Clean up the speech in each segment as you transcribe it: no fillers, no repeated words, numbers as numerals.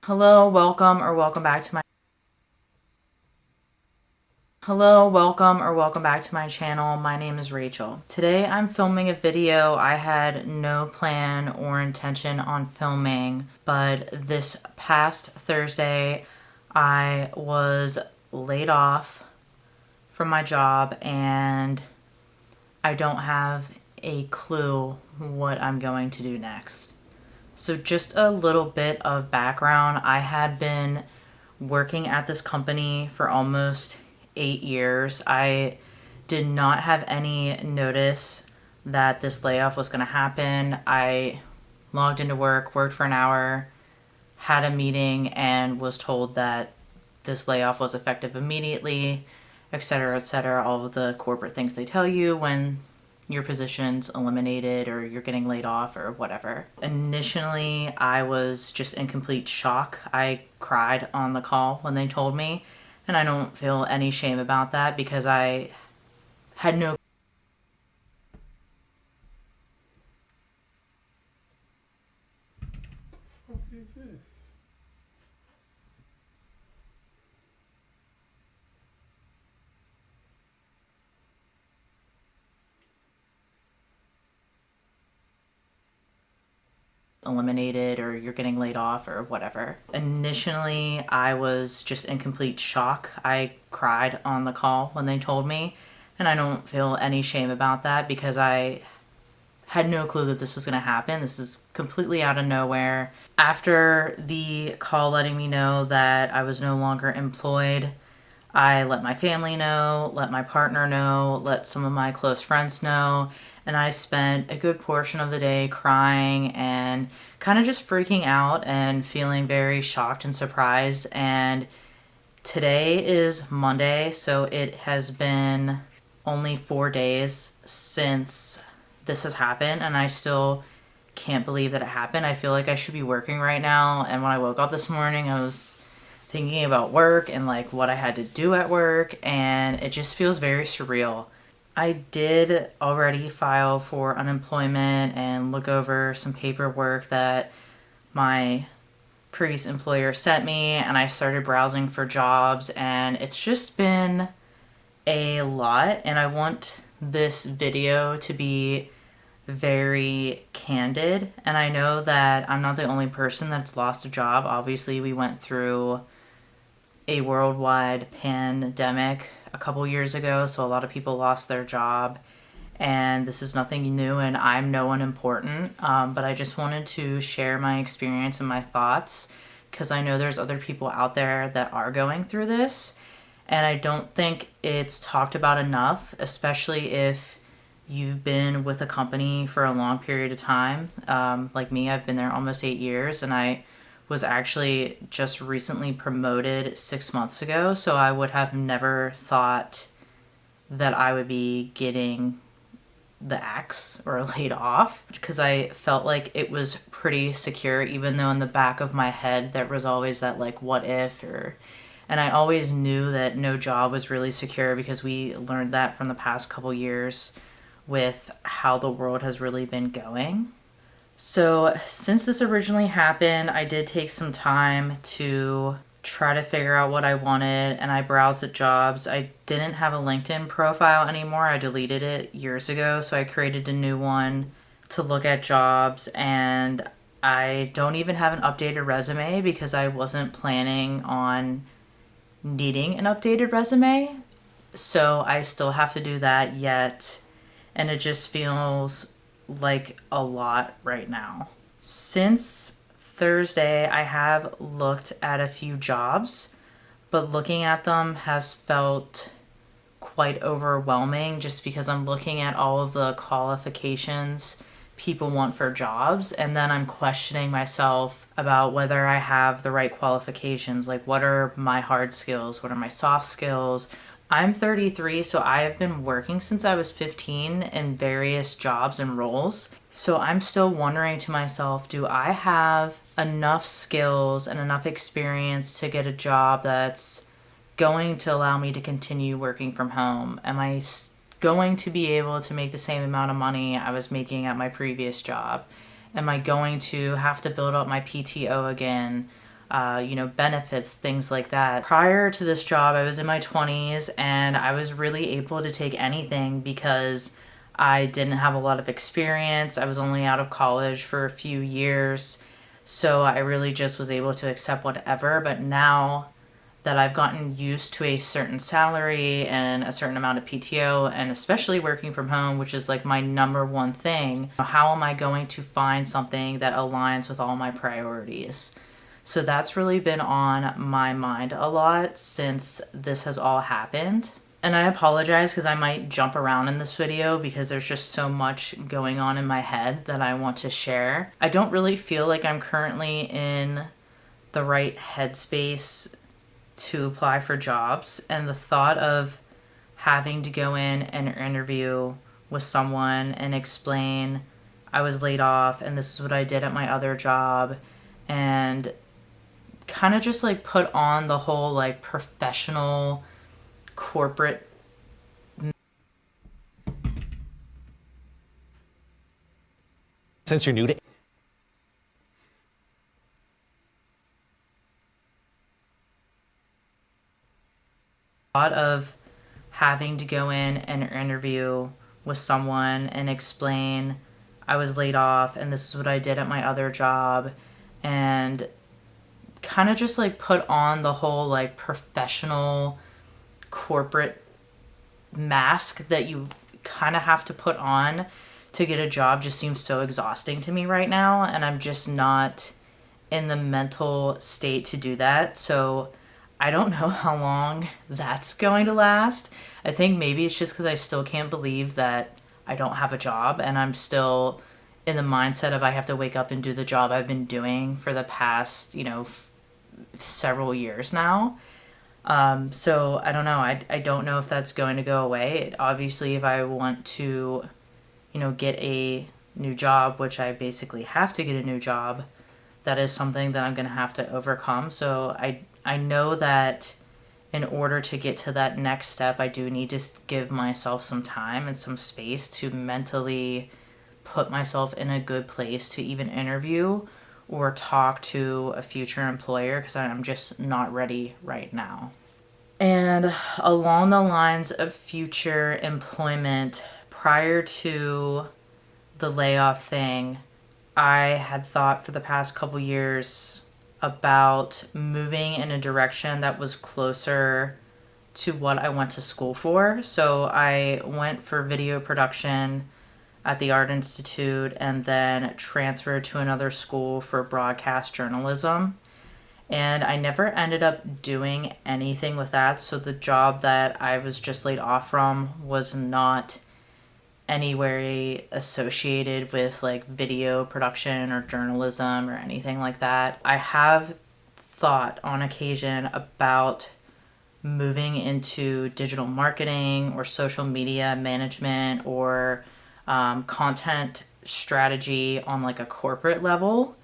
Hello, welcome or welcome back to my channel. My name is Rachel. Today I'm filming a video I had no plan or intention on filming, but this past Thursday I was laid off from my job and I don't have a clue what I'm going to do next. So just a little bit of background. I had been working at this company for almost 8 years. I did not have any notice that this layoff was going to happen. I logged into work, worked for an hour, had a meeting, and was told that this layoff was effective immediately, etc., etc. All of the corporate things they tell you when your position's eliminated or you're getting laid off or whatever. Initially, I was just in complete shock. I cried on the call when they told me, and I don't feel any shame about that because I had no What is this? eliminated or you're getting laid off or whatever. Initially, I was just in complete shock. I cried on the call when they told me, and I don't feel any shame about that because I had no clue that this was going to happen. This is completely out of nowhere. After the call letting me know that I was no longer employed, I let my family know, let my partner know, let some of my close friends know, and I spent a good portion of the day crying and kind of just freaking out and feeling very shocked and surprised. And today is Monday, so it has been only 4 days since this has happened, and I still can't believe that it happened. I feel like I should be working right now, and when I woke up this morning, I was thinking about work and like what I had to do at work, and it just feels very surreal. I did already file for unemployment and look over some paperwork that my previous employer sent me, and I started browsing for jobs, and it's just been a lot, and I want this video to be very candid. And I know that I'm not the only person that's lost a job. Obviously, we went through a worldwide pandemic a couple years ago, so a lot of people lost their job, and this is nothing new, and I'm no one important, but I just wanted to share my experience and my thoughts because I know there's other people out there that are going through this, and I don't think it's talked about enough, especially if you've been with a company for a long period of time. Like me, I've been there almost 8 years, and I was actually just recently promoted 6 months ago, so I would have never thought that I would be getting the axe or laid off because I felt like it was pretty secure, even though in the back of my head there was always that like what if, or and I always knew that no job was really secure because we learned that from the past couple years with how the world has really been going. So, since this originally happened, I did take some time to try to figure out what I wanted, and I browsed at jobs. I didn't have a LinkedIn profile anymore. I deleted it years ago, so I created a new one to look at jobs, and I don't even have an updated resume because I wasn't planning on needing an updated resume. So, I still have to do that yet, and it just feels like a lot right now. Since Thursday, I have looked at a few jobs, but looking at them has felt quite overwhelming just because I'm looking at all of the qualifications people want for jobs, and then I'm questioning myself about whether I have the right qualifications. Like, what are my hard skills? What are my soft skills? I'm 33, so I have been working since I was 15 in various jobs and roles. So I'm still wondering to myself, do I have enough skills and enough experience to get a job that's going to allow me to continue working from home? Am I going to be able to make the same amount of money I was making at my previous job? Am I going to have to build up my PTO again? benefits, things like that. Prior to this job, I was in my 20s and I was really able to take anything because I didn't have a lot of experience. I was only out of college for a few years. So I really just was able to accept whatever. But now that I've gotten used to a certain salary and a certain amount of PTO, and especially working from home, which is like my number one thing, how am I going to find something that aligns with all my priorities? So that's really been on my mind a lot since this has all happened. And I apologize because I might jump around in this video because there's just so much going on in my head that I want to share. I don't really feel like I'm currently in the right headspace to apply for jobs, and the thought of having to go in and interview with someone and explain I was laid off and this is what I did at my other job, and kind of just like put on the whole like professional corporate since you're new to thought of having to go in and interview with someone and explain I was laid off and this is what I did at my other job, and kind of just like put on the whole like professional corporate mask that you kind of have to put on to get a job just seems so exhausting to me right now, and I'm just not in the mental state to do that. So I don't know how long that's going to last. I think maybe it's just because I still can't believe that I don't have a job and I'm still in the mindset of I have to wake up and do the job I've been doing for the past, several years now. So I don't know. I don't know if that's going to go away. Obviously, if I want to, get a new job, which I basically have to get a new job, that is something that I'm going to have to overcome. So I know that in order to get to that next step, I do need to give myself some time and some space to mentally put myself in a good place to even interview or talk to a future employer, because I'm just not ready right now. And along the lines of future employment, prior to the layoff thing, I had thought for the past couple years about moving in a direction that was closer to what I went to school for. So I went for video production at the Art Institute and then transferred to another school for broadcast journalism. And I never ended up doing anything with that. So the job that I was just laid off from was not anywhere associated with like video production or journalism or anything like that. I have thought on occasion about moving into digital marketing or social media management or content strategy on like a corporate level.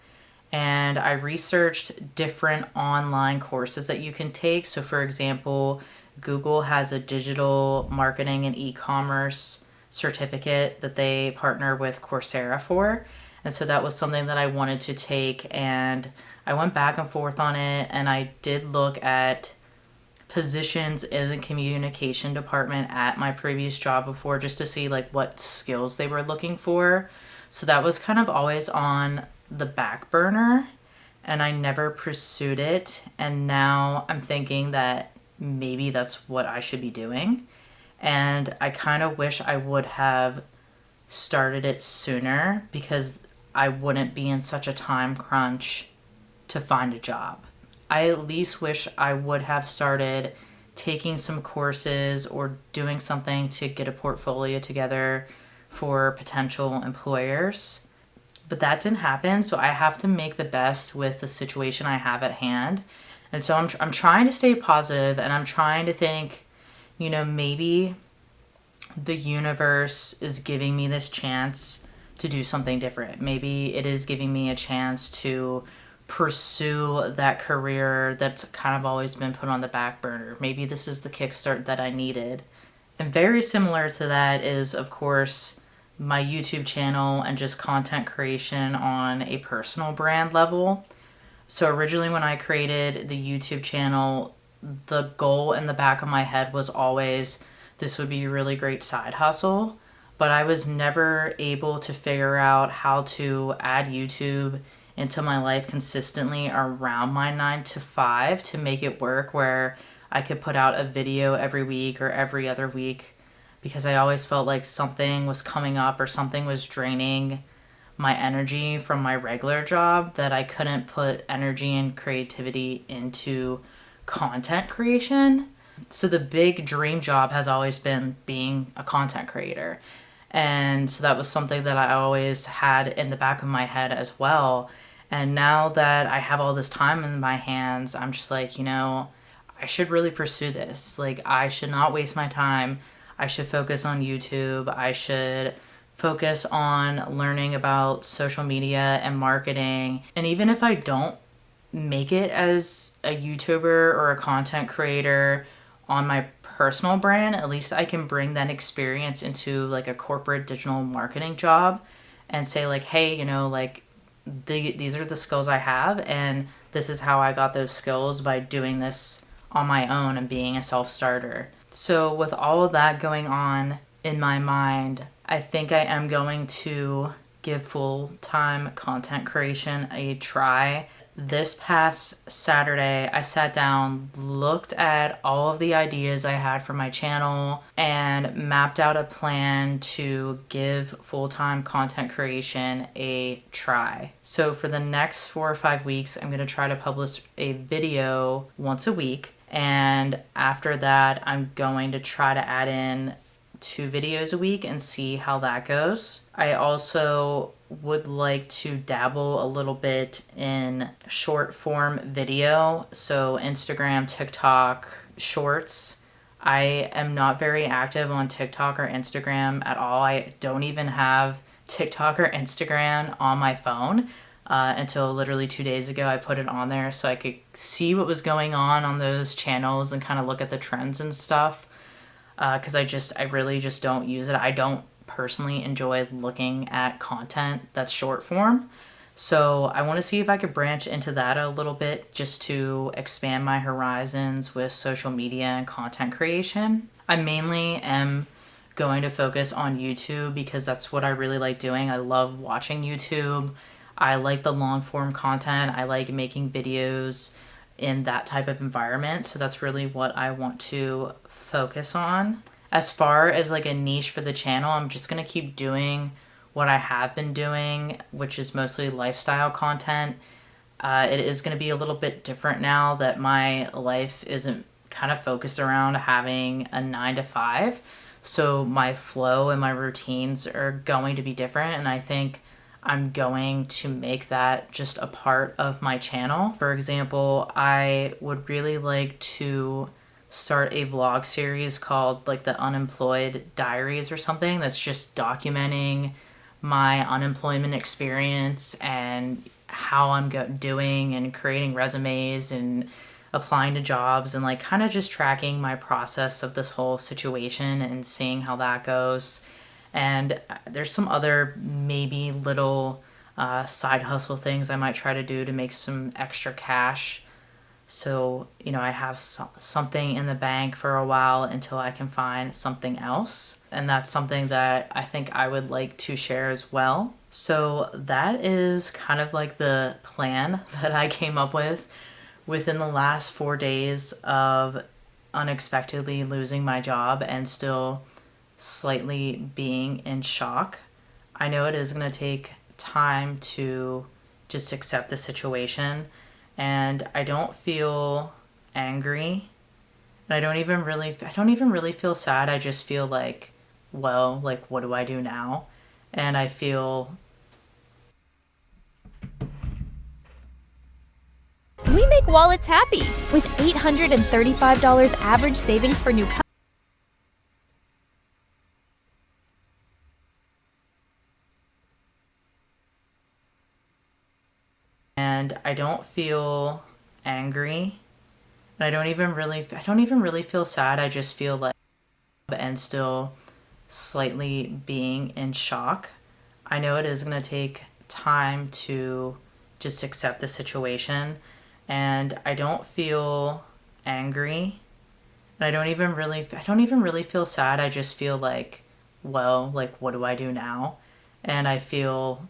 And I researched different online courses that you can take. So for example, Google has a digital marketing and e-commerce certificate that they partner with Coursera for. And so that was something that I wanted to take, and I went back and forth on it, and I did look at positions in the communication department at my previous job before just to see like what skills they were looking for. So that was kind of always on the back burner and I never pursued it. And now I'm thinking that maybe that's what I should be doing. And I kind of wish I would have started it sooner because I wouldn't be in such a time crunch to find a job. I at least wish I would have started taking some courses or doing something to get a portfolio together for potential employers. But that didn't happen, so I have to make the best with the situation I have at hand. And so I'm trying to stay positive, and I'm trying to think, maybe the universe is giving me this chance to do something different. Maybe it is giving me a chance to pursue that career that's kind of always been put on the back burner. Maybe this is the kickstart that I needed. And very similar to that is, of course, my YouTube channel and just content creation on a personal brand level. So originally when I created the YouTube channel, the goal in the back of my head was always this would be a really great side hustle, but I was never able to figure out how to add YouTube into my life consistently around my 9 to 5 to make it work where I could put out a video every week or every other week, because I always felt like something was coming up or something was draining my energy from my regular job that I couldn't put energy and creativity into content creation. So the big dream job has always been being a content creator. And so that was something that I always had in the back of my head as well. And now that I have all this time in my hands, I'm just like, I should really pursue this. Like, I should not waste my time. I should focus on YouTube. I should focus on learning about social media and marketing. And even if I don't make it as a YouTuber or a content creator on my personal brand, at least I can bring that experience into like a corporate digital marketing job and say like, hey, these are the skills I have, and this is how I got those skills by doing this on my own and being a self-starter. So with all of that going on in my mind, I think I am going to give full-time content creation a try. This past Saturday, I sat down, looked at all of the ideas I had for my channel, and mapped out a plan to give full-time content creation a try. So for the next 4 or 5 weeks, I'm going to try to publish a video once a week. And after that, I'm going to try to add in 2 videos a week and see how that goes. I also would like to dabble a little bit in short form video, so Instagram, TikTok, shorts. I am not very active on TikTok or Instagram at all. I don't even have TikTok or Instagram on my phone until literally 2 days ago. I put it on there so I could see what was going on those channels and kind of look at the trends and stuff. Because I really just don't use it. I don't personally enjoy looking at content that's short form. So I want to see if I could branch into that a little bit just to expand my horizons with social media and content creation. I mainly am going to focus on YouTube because that's what I really like doing. I love watching YouTube. I like the long form content. I like making videos in that type of environment. So that's really what I want to focus on. As far as like a niche for the channel, I'm just going to keep doing what I have been doing, which is mostly lifestyle content. It is going to be a little bit different now that my life isn't kind of focused around having a 9 to 5. So my flow and my routines are going to be different. And I think I'm going to make that just a part of my channel. For example, I would really like to start a vlog series called like the Unemployed Diaries or something that's just documenting my unemployment experience and how I'm doing and creating resumes and applying to jobs and like kind of just tracking my process of this whole situation and seeing how that goes. And there's some other maybe little side hustle things I might try to do to make some extra cash. So, I have something in the bank for a while until I can find something else. And that's something that I think I would like to share as well. So that is kind of like the plan that I came up with within the last 4 days of unexpectedly losing my job and still slightly being in shock. I know it is going to take time to just accept the situation. And I don't feel angry. And I don't even really feel sad. I just feel like, well, like, what do I do now? And I feel... We make wallets happy with $835 average savings for new customers. And I don't feel angry. And I don't even really feel sad. I just feel like and still slightly being in shock. I know it is going to take time to just accept the situation. And I don't feel angry. And I don't even really feel sad. I just feel like, well, like, what do I do now? And I feel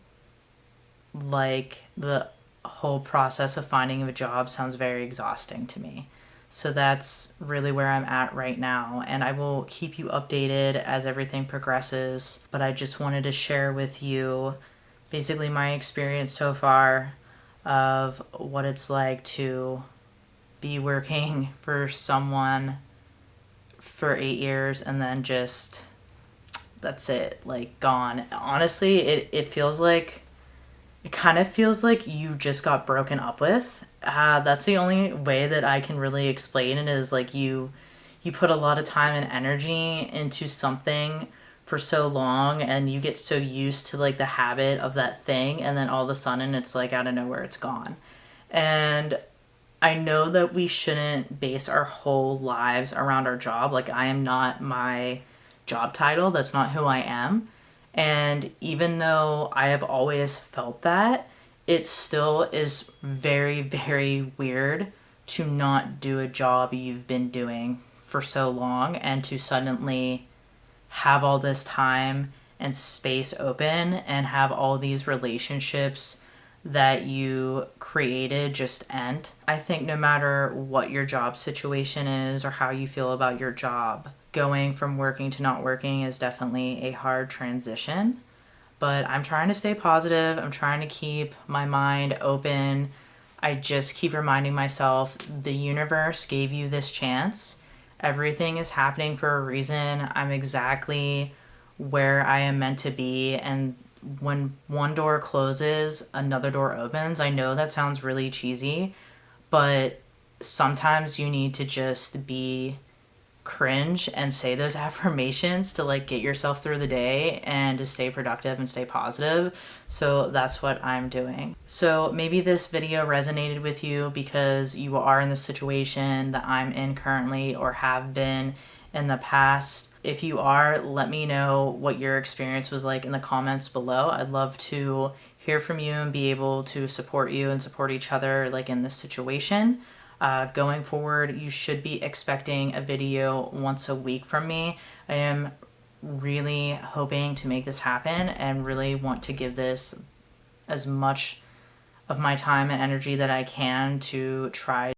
like the whole process of finding a job sounds very exhausting to me. So that's really where I'm at right now, and I will keep you updated as everything progresses. But I just wanted to share with you basically my experience so far of what it's like to be working for someone for 8 years and then just, that's it, like, gone. Honestly, it feels like, it kind of feels like you just got broken up with. That's the only way that I can really explain it, is like you put a lot of time and energy into something for so long, and you get so used to like the habit of that thing, and then all of a sudden it's like out of nowhere it's gone. And I know that we shouldn't base our whole lives around our job. Like, I am not my job title. That's not who I am. And even though I have always felt that, it still is very, very weird to not do a job you've been doing for so long and to suddenly have all this time and space open and have all these relationships that you created just end. I think no matter what your job situation is or how you feel about your job, going from working to not working is definitely a hard transition. But I'm trying to stay positive. I'm trying to keep my mind open. I just keep reminding myself the universe gave you this chance. Everything is happening for a reason. I'm exactly where I am meant to be. And when one door closes, another door opens. I know that sounds really cheesy, but sometimes you need to just be cringe and say those affirmations to like get yourself through the day and to stay productive and stay positive. So that's what I'm doing. So maybe this video resonated with you because you are in the situation that I'm in currently or have been in the past. If you are, let me know what your experience was like in the comments below. I'd love to hear from you and be able to support you and support each other like in this situation. Going forward, you should be expecting a video once a week from me. I am really hoping to make this happen and really want to give this as much of my time and energy that I can to try